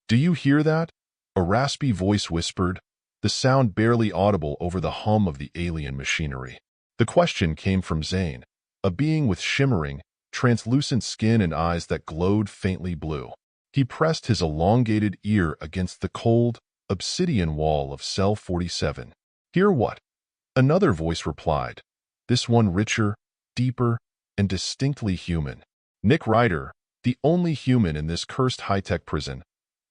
"Do you hear that?" a raspy voice whispered, the sound barely audible over the hum of the alien machinery. The question came from Zane, a being with shimmering, translucent skin and eyes that glowed faintly blue. He pressed his elongated ear against the cold, obsidian wall of Cell 47. "Hear what?" Another voice replied, this one richer, deeper, and distinctly human. Nick Ryder, the only human in this cursed high-tech prison,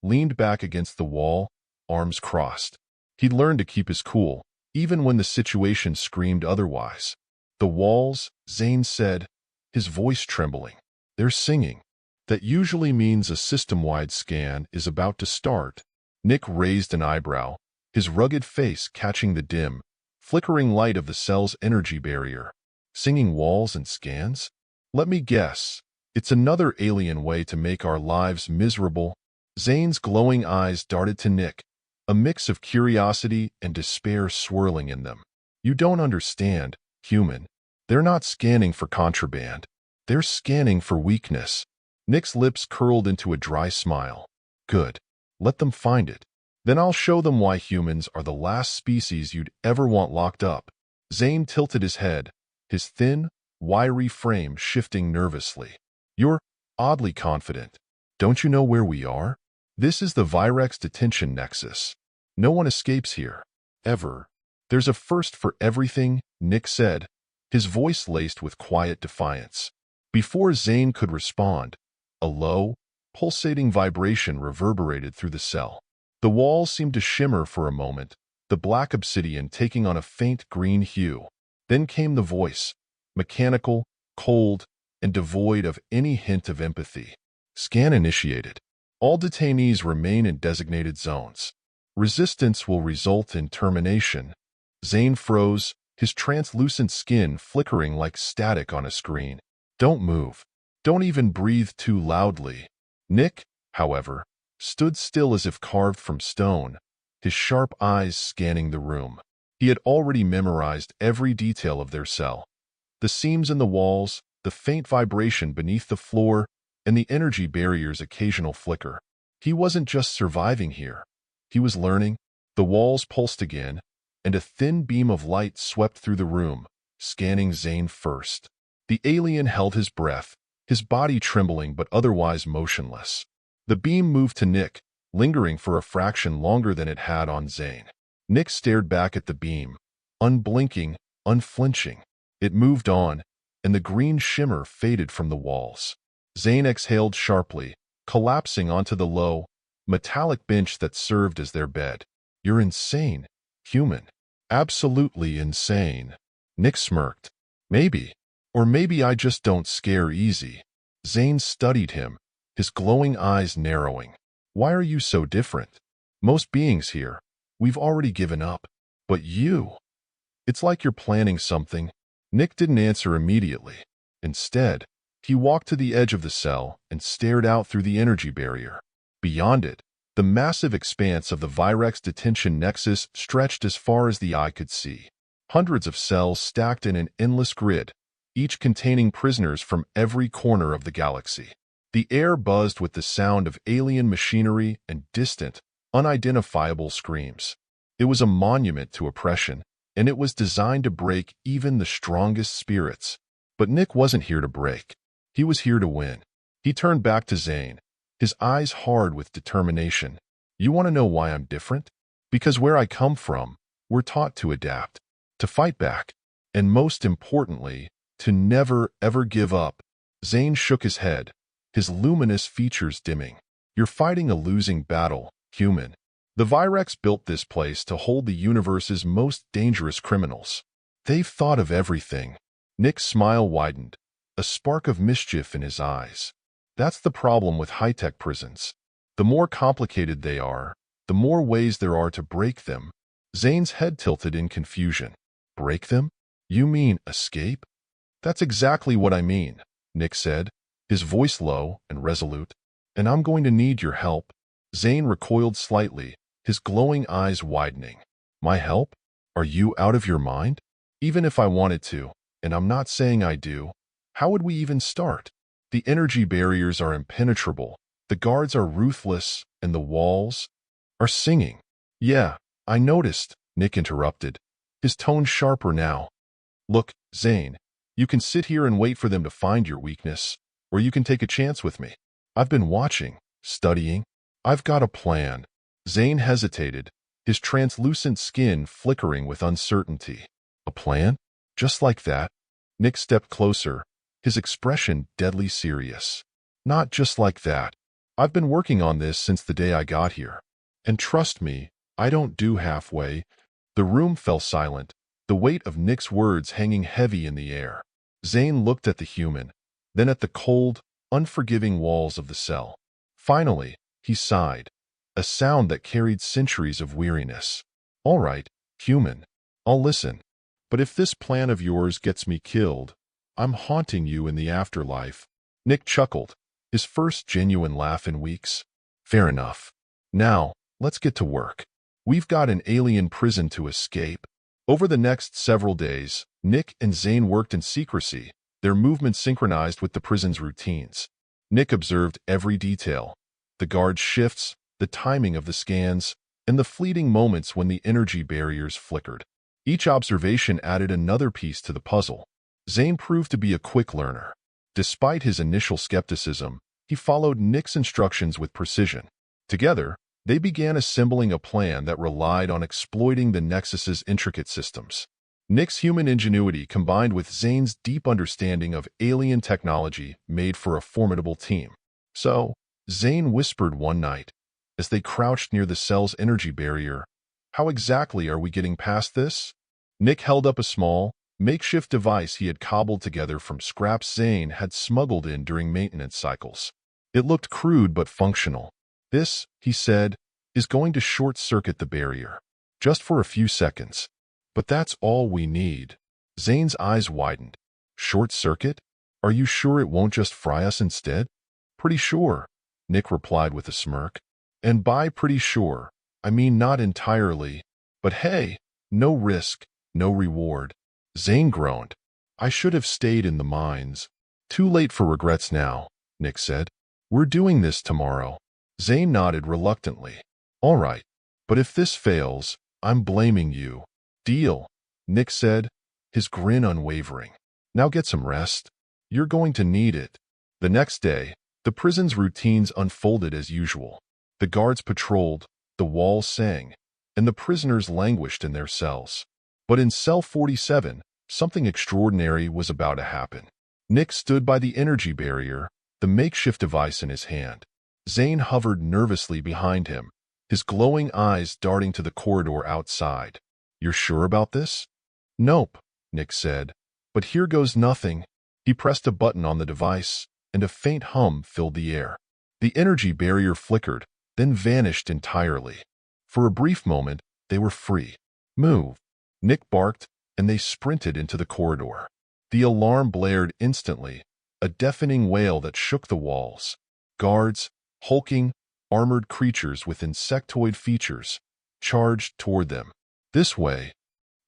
leaned back against the wall, arms crossed. He'd learned to keep his cool, even when the situation screamed otherwise. "The walls," Zane said, his voice trembling. "They're singing." "That usually means a system-wide scan is about to start." Nick raised an eyebrow, his rugged face catching the dim, flickering light of the cell's energy barrier. "Singing walls and scans? Let me guess. It's another alien way to make our lives miserable." Zane's glowing eyes darted to Nick, a mix of curiosity and despair swirling in them. "You don't understand, human. They're not scanning for contraband. They're scanning for weakness." Nick's lips curled into a dry smile. "Good. Let them find it. Then I'll show them why humans are the last species you'd ever want locked up." Zane tilted his head, his thin, wiry frame shifting nervously. "You're oddly confident. Don't you know where we are? This is the Vyrex Detention Nexus. No one escapes here. Ever. There's a first for everything," Nick said, his voice laced with quiet defiance. Before Zane could respond, a low, pulsating vibration reverberated through the cell. The walls seemed to shimmer for a moment, the black obsidian taking on a faint green hue. Then came the voice, mechanical, cold, and devoid of any hint of empathy. "Scan initiated. All detainees remain in designated zones. Resistance will result in termination." Zane froze, his translucent skin flickering like static on a screen. "Don't move. Don't even breathe too loudly." Nick, however, stood still as if carved from stone, his sharp eyes scanning the room. He had already memorized every detail of their cell. The seams in the walls, the faint vibration beneath the floor, and the energy barrier's occasional flicker. He wasn't just surviving here. He was learning. The walls pulsed again, and a thin beam of light swept through the room, scanning Zane first. The alien held his breath, his body trembling but otherwise motionless. The beam moved to Nick, lingering for a fraction longer than it had on Zane. Nick stared back at the beam, unblinking, unflinching. It moved on, and the green shimmer faded from the walls. Zane exhaled sharply, collapsing onto the low, metallic bench that served as their bed. "You're insane, human. Absolutely insane." Nick smirked. "Maybe. Or maybe I just don't scare easy." Zane studied him, his glowing eyes narrowing. "Why are you so different? Most beings here, we've already given up. But you, it's like you're planning something." Nick didn't answer immediately. Instead, he walked to the edge of the cell and stared out through the energy barrier. Beyond it, the massive expanse of the Vyrex Detention Nexus stretched as far as the eye could see. Hundreds of cells stacked in an endless grid, each containing prisoners from every corner of the galaxy. The air buzzed with the sound of alien machinery and distant, unidentifiable screams. It was a monument to oppression, and it was designed to break even the strongest spirits. But Nick wasn't here to break. He was here to win. He turned back to Zane, his eyes hard with determination. "You want to know why I'm different? Because where I come from, we're taught to adapt, to fight back, and most importantly, to never ever give up." Zane shook his head, his luminous features dimming. "You're fighting a losing battle, human. The Vyrex built this place to hold the universe's most dangerous criminals. They've thought of everything." Nick's smile widened, a spark of mischief in his eyes. "That's the problem with high-tech prisons. The more complicated they are, the more ways there are to break them." Zane's head tilted in confusion. "Break them? You mean escape?" "That's exactly what I mean," Nick said, his voice low and resolute. "And I'm going to need your help." Zane recoiled slightly, his glowing eyes widening. "My help? Are you out of your mind? Even if I wanted to, and I'm not saying I do, how would we even start? The energy barriers are impenetrable, the guards are ruthless, and the walls are singing. Yeah, I noticed, Nick interrupted, his tone sharper now. Look, Zane, you can sit here and wait for them to find your weakness, or you can take a chance with me. I've been watching, studying. I've got a plan. Zane hesitated, his translucent skin flickering with uncertainty. A plan? Just like that? Nick stepped closer, his expression deadly serious. Not just like that. I've been working on this since the day I got here. And trust me, I don't do halfway. The room fell silent, the weight of Nick's words hanging heavy in the air. Zane looked at the human, then at the cold, unforgiving walls of the cell. Finally, he sighed, a sound that carried centuries of weariness. All right, human, I'll listen. But if this plan of yours gets me killed, I'm haunting you in the afterlife. Nick chuckled, his first genuine laugh in weeks. Fair enough. Now, let's get to work. We've got an alien prison to escape. Over the next several days, Nick and Zane worked in secrecy, their movements synchronized with the prison's routines. Nick observed every detail, the guard's shifts, the timing of the scans, and the fleeting moments when the energy barriers flickered. Each observation added another piece to the puzzle. Zane proved to be a quick learner. Despite his initial skepticism, he followed Nick's instructions with precision. Together, they began assembling a plan that relied on exploiting the Nexus's intricate systems. Nick's human ingenuity combined with Zane's deep understanding of alien technology made for a formidable team. So, Zane whispered one night, as they crouched near the cell's energy barrier, "How exactly are we getting past this?" Nick held up a small, makeshift device he had cobbled together from scraps Zane had smuggled in during maintenance cycles. It looked crude but functional. "This," he said, "is going to short-circuit the barrier. Just for a few seconds. But that's all we need." Zane's eyes widened. "Short-circuit? Are you sure it won't just fry us instead?" "Pretty sure," Nick replied with a smirk. "And by pretty sure, I mean not entirely. But hey, no risk, no reward." Zane groaned. "I should have stayed in the mines." "Too late for regrets now," Nick said. "We're doing this tomorrow." Zane nodded reluctantly. "All right, but if this fails, I'm blaming you." "Deal," Nick said, his grin unwavering. "Now get some rest. You're going to need it." The next day, the prison's routines unfolded as usual. The guards patrolled, the walls sang, and the prisoners languished in their cells. But in cell 47, something extraordinary was about to happen. Nick stood by the energy barrier, the makeshift device in his hand. Zane hovered nervously behind him, his glowing eyes darting to the corridor outside. "You're sure about this?" "Nope," Nick said. "But here goes nothing." He pressed a button on the device, and a faint hum filled the air. The energy barrier flickered, then vanished entirely. For a brief moment, they were free. "Move," Nick barked, and they sprinted into the corridor. The alarm blared instantly, a deafening wail that shook the walls. Guards, hulking, armored creatures with insectoid features, charged toward them. "This way,"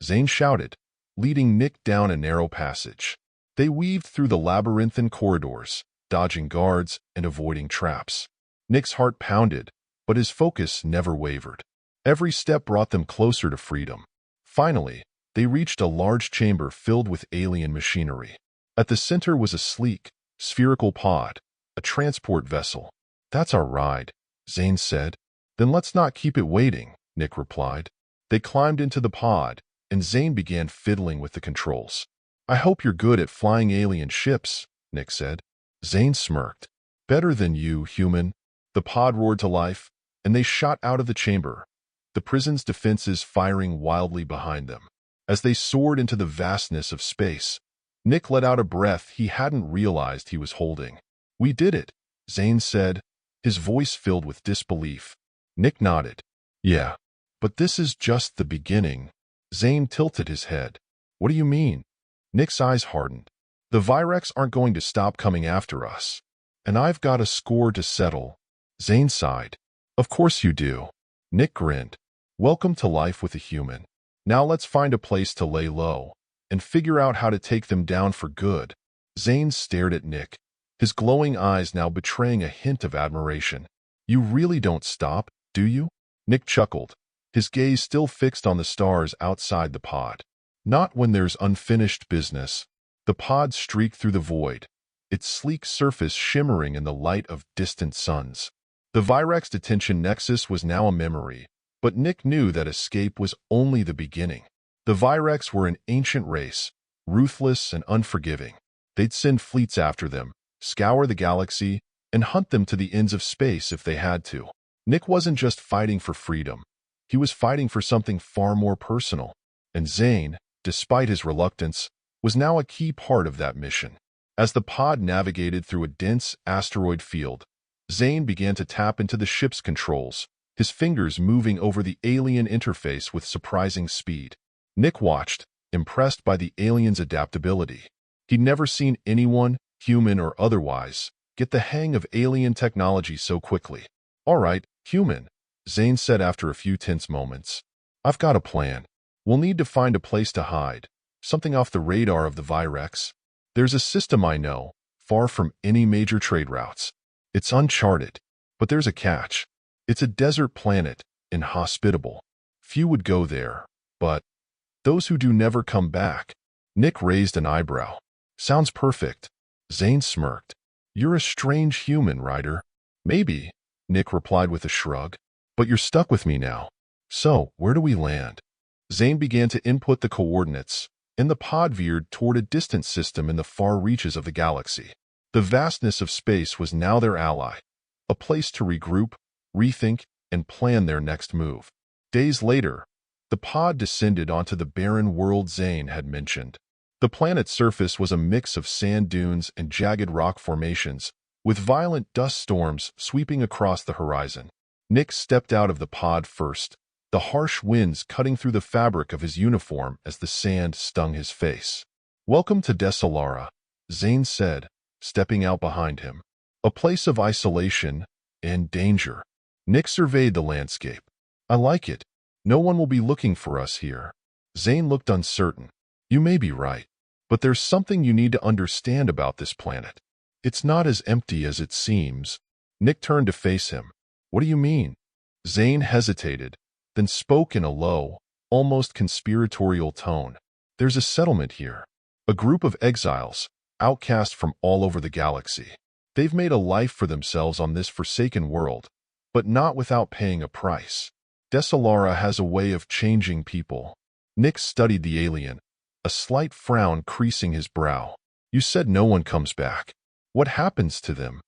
Zane shouted, leading Nick down a narrow passage. They weaved through the labyrinthine corridors, dodging guards and avoiding traps. Nick's heart pounded, but his focus never wavered. Every step brought them closer to freedom. Finally, they reached a large chamber filled with alien machinery. At the center was a sleek, spherical pod, a transport vessel. "That's our ride," Zane said. "Then let's not keep it waiting," Nick replied. They climbed into the pod, and Zane began fiddling with the controls. "I hope you're good at flying alien ships," Nick said. Zane smirked. "Better than you, human." The pod roared to life, and they shot out of the chamber, the prison's defenses firing wildly behind them. As they soared into the vastness of space, Nick let out a breath he hadn't realized he was holding. "We did it," Zane said, his voice filled with disbelief. Nick nodded. "Yeah, but this is just the beginning." Zane tilted his head. "What do you mean?" Nick's eyes hardened. "The Vyrex aren't going to stop coming after us. And I've got a score to settle." Zane sighed. "Of course you do." Nick grinned. "Welcome to life with a human. Now let's find a place to lay low and figure out how to take them down for good." Zane stared at Nick, his glowing eyes now betraying a hint of admiration. You really don't stop, do you? Nick chuckled, his gaze still fixed on the stars outside the pod. Not when there's unfinished business. The pod streaked through the void, its sleek surface shimmering in the light of distant suns. The Vyrex Detention Nexus was now a memory, but Nick knew that escape was only the beginning. The Vyrex were an ancient race, ruthless and unforgiving. They'd send fleets after them, scour the galaxy, and hunt them to the ends of space if they had to. Nick wasn't just fighting for freedom. He was fighting for something far more personal. And Zane, despite his reluctance, was now a key part of that mission. As the pod navigated through a dense asteroid field, Zane began to tap into the ship's controls, his fingers moving over the alien interface with surprising speed. Nick watched, impressed by the alien's adaptability. He'd never seen anyone, human or otherwise, get the hang of alien technology so quickly. "All right, human," Zane said after a few tense moments. "I've got a plan. We'll need to find a place to hide, something off the radar of the Vyrex. There's a system I know, far from any major trade routes. It's uncharted, but there's a catch. It's a desert planet, inhospitable. Few would go there, but those who do never come back." Nick raised an eyebrow. "Sounds perfect." Zane smirked. "You're a strange human, Ryder." "Maybe," Nick replied with a shrug, "but you're stuck with me now. So, where do we land?" Zane began to input the coordinates, and the pod veered toward a distant system in the far reaches of the galaxy. The vastness of space was now their ally, a place to regroup, rethink, and plan their next move. Days later, the pod descended onto the barren world Zane had mentioned. The planet's surface was a mix of sand dunes and jagged rock formations, with violent dust storms sweeping across the horizon. Nick stepped out of the pod first, the harsh winds cutting through the fabric of his uniform as the sand stung his face. "Welcome to Desolara," Zane said, stepping out behind him. "A place of isolation and danger." Nick surveyed the landscape. "I like it. No one will be looking for us here." Zane looked uncertain. "You may be right, but there's something you need to understand about this planet. It's not as empty as it seems." Nick turned to face him. "What do you mean?" Zane hesitated, then spoke in a low, almost conspiratorial tone. "There's a settlement here. A group of exiles, outcast from all over the galaxy. They've made a life for themselves on this forsaken world, but not without paying a price. Desolara has a way of changing people." Nick studied the alien, a slight frown creasing his brow. "You said no one comes back. What happens to them?"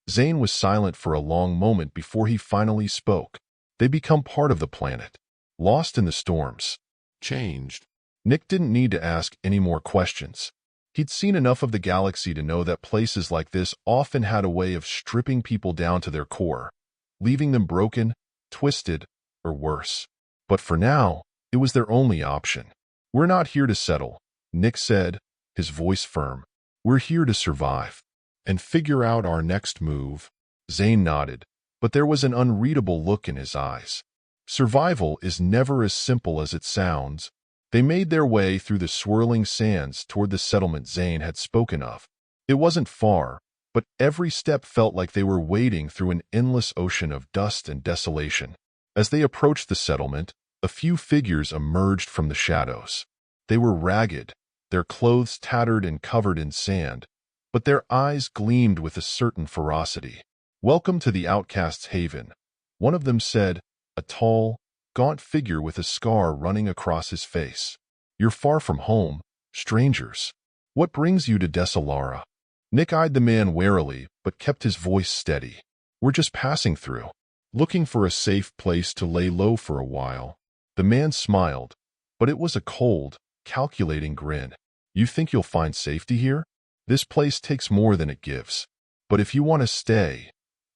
Zane was silent for a long moment before he finally spoke. "They become part of the planet, lost in the storms. Changed." Nick didn't need to ask any more questions. He'd seen enough of the galaxy to know that places like this often had a way of stripping people down to their core, leaving them broken, twisted, or worse. But for now, it was their only option. "We're not here to settle," Nick said, his voice firm. "We're here to survive and figure out our next move." Zane nodded, but there was an unreadable look in his eyes. Survival is never as simple as it sounds. They made their way through the swirling sands toward the settlement Zane had spoken of. It wasn't far, but every step felt like they were wading through an endless ocean of dust and desolation. As they approached the settlement, a few figures emerged from the shadows. They were ragged, their clothes tattered and covered in sand, but their eyes gleamed with a certain ferocity. "Welcome to the outcast's haven," one of them said, a tall, gaunt figure with a scar running across his face. "You're far from home, strangers. What brings you to Desolara?" Nick eyed the man warily, but kept his voice steady. "We're just passing through, looking for a safe place to lay low for a while." The man smiled, but it was a cold, calculating grin. "You think you'll find safety here? This place takes more than it gives. But if you want to stay,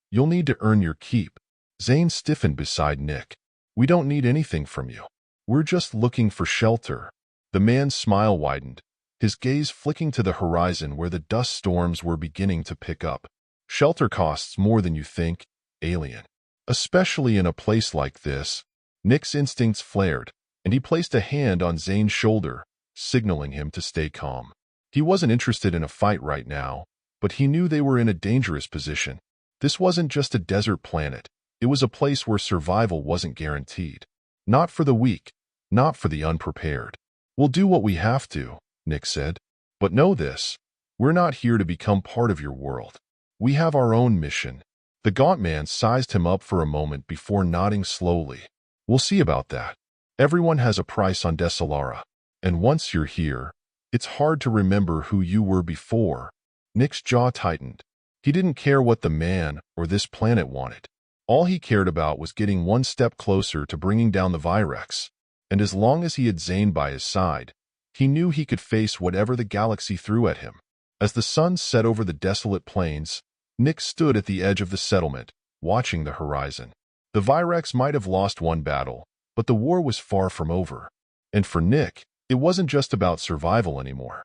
you'll need to earn your keep." Zane stiffened beside Nick. "We don't need anything from you. We're just looking for shelter." The man's smile widened, his gaze flicking to the horizon where the dust storms were beginning to pick up. "Shelter costs more than you think, alien. Especially in a place like this." Nick's instincts flared, and he placed a hand on Zane's shoulder, signaling him to stay calm. He wasn't interested in a fight right now, but he knew they were in a dangerous position. This wasn't just a desert planet. It was a place where survival wasn't guaranteed. Not for the weak, not for the unprepared. "We'll do what we have to," Nick said. "But know this, we're not here to become part of your world. We have our own mission." The gaunt man sized him up for a moment before nodding slowly. "We'll see about that. Everyone has a price on Desolara. And once you're here, it's hard to remember who you were before." Nick's jaw tightened. He didn't care what the man or this planet wanted. All he cared about was getting one step closer to bringing down the Vyrex. And as long as he had Zane by his side, he knew he could face whatever the galaxy threw at him. As the sun set over the desolate plains, Nick stood at the edge of the settlement, watching the horizon. The Vyrex might have lost one battle, but the war was far from over. And for Nick, it wasn't just about survival anymore.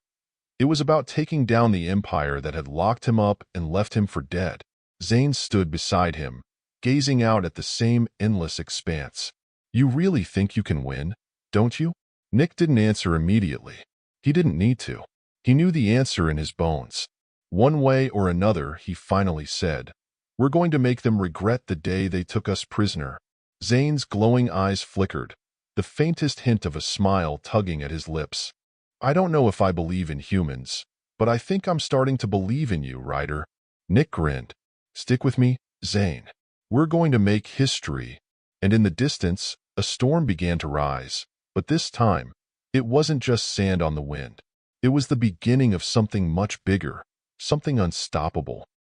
It was about taking down the empire that had locked him up and left him for dead. Zane stood beside him, gazing out at the same endless expanse. "You really think you can win, don't you?" Nick didn't answer immediately. He didn't need to. He knew the answer in his bones. "One way or another," he finally said, "we're going to make them regret the day they took us prisoner." Zane's glowing eyes flickered, the faintest hint of a smile tugging at his lips. "I don't know if I believe in humans, but I think I'm starting to believe in you, Ryder." Nick grinned. "Stick with me, Zane. We're going to make history." And in the distance, a storm began to rise. But this time, it wasn't just sand on the wind. It was the beginning of something much bigger, something unstoppable.